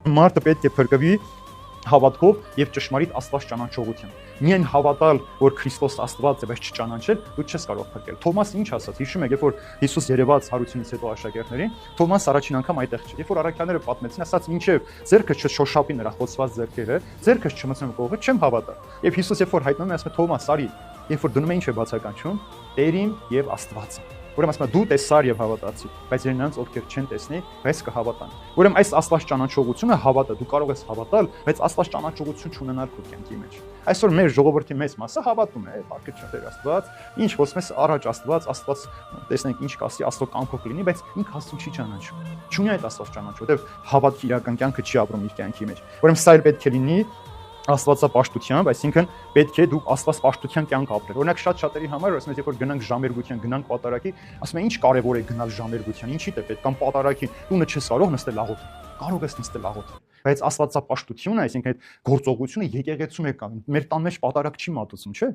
Մարդը պետք է փրկվի հավատքով եւ ճշմարիտ Աստված ճանաչողությամբ։ Միայն հավատալ, որ Քրիստոս Աստված է, բայց չճանաչել, դու չես կարող փրկել։ Թոմասը ինչ ասաց։ Հիշում եք, երբ որ Հիսուս երևաց հարությունից հետո աշակերտներին, Թոմաս առաջին անգամ այդտեղ չէր։ Երբ որ առաքյալները պատմեցին, ասաց, մինչև ձեռքը չշոշափի նրա խոցված ձեռքերը, ձեռքը չմցնեմ կողը, չեմ հավատա։ Եվ Հիսուս երբ որ հայտնում է, ասում է Թոմաս, արի, երբ որ դնում է ինչ է բացականչում, Տերին եւ Աստվածը։ Ուրեմն ասում է դու տեսար եւ հավատացի, բայց նրանց ովքեր չեն տեսնի, բայց կհավատան։ Ուրեմն այս Աստված ճանաչողությունը հավատը, դու կարող ես հավատալ, բայց Աստված ճանաչողություն չունենալ քո կյանքի մեջ։ Այսօր մեր ժողովրդի մեծ մասը հավատում է, բարգետ չէ Աստված, ինչ խոսում ես առաջ Աստված, տեսնենք ինչ կասի, Աստծո կամքով կլինի, բայց ինքը Աստծուն չի ճանաչում։ Չունի այդ Աստված ճանաչում, որովհետեւ հավատքի իրական կյանքը չի ապրում իր կյանքի մեջ։ Ուրեմն սա էլ պետք է լինի Աստվածապաշտությամբ, այսինքն պետք է դու Աստվածպաշտության կյանք ապրել։ Օրինակ շատ-շատերի համար, ասում ես, երբ որ գնանք ժամերգության, գնանք պատարագի, ասում են, ինչ կարևոր է գնալ ժամերգության, ինչի՞ է պետք, կամ պատարագի, դու չես կարող նստել աղոթ։ Կարող ես նստել աղոթ։ Բայց Աստվածապաշտությունը, այսինքն այդ գործողությունը եկեղեցում է կան։ Մեր տան մեջ պատարագ չի մատուցում, չէ՞։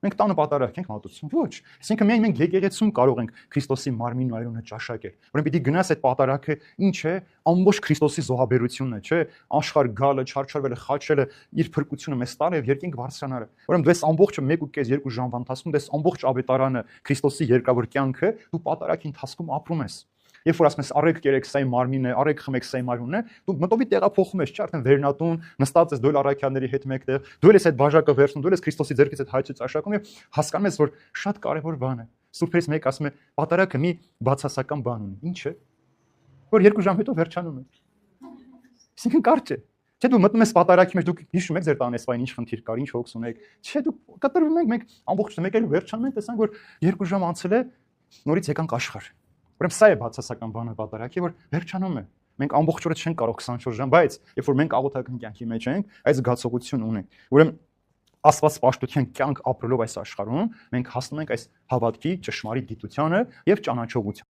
Մենք տանը պատարագ ենք մատուցում, ոչ։ Այսինքն միայն մենք եկեղեցում կարող ենք Քրիստոսի մարմինն ու այրունը ճաշակել։ Ուրեմն պիտի գնաս այդ պատարագը ինչ է, ամբողջ Քրիստոսի զոհաբերությունն է, չէ՞։ Աշխարհ գալը, չարչարվելը, խաչելը, իր փրկությունը մեզ տալը եւ երկինք բարձրանալը։ Ուրեմն դու այս ամբողջը 1.5-2 ժամվա ընթացքում դες ամբողջ ավետարանը, Քրիստոսի երկավոր կյանքը դու պատարագի ընթացքում ապրում ես։ Երբ որ ասում ես առեք կերեք սայ մարմինն է, առեք խմեք սայ մարմինն է, դու մտովի տեղափոխում ես, չէ՞, արդեն վերնատուն, նստած ես դու առաքյալների հետ մեկտեղ, դու ես այդ բաժակը վերցնում, դու ես Քրիստոսի ձեռքից այդ հայցը ճաշակում եւ հասկանում ես, որ շատ կարեւոր բան է։ Սուրբերից մեկ ասում է, պատարագը մի բացասական բան ունի։ Ինչ է։ Որ 2 ժամ հետո վերջանում է։ Այսինքն կարճ է։ Չէ՞ դու մտնում ես պատարագի մեջ, դուք հիշում եք ձեր տանեսվային ինչ խնդիր կար, ինչ հոգս ունեք։ Չէ՞ դու կտրվում եք, մենք ամբողջը մեկ էլ վերջանում ենք, տեսանք որ 2 ժամ անցել է, նորից եկանք աշխարհ։ Ուրեմն սա է բացասական բանը պատարագի, որ վերջանում է։ Մենք ամբողջ օրը չենք կարող 24 ժամ, բայց երբ որ մենք աղոթական կյանքի մեջ ենք, այս զգացողություն ունենք։ Ուրեմն Աստվածպաշտության կյանք ապրելով այս աշխարհում, մենք հասնում ենք այս հավատքի ճշմարիտ գիտությանը եւ ճանաչողությանը։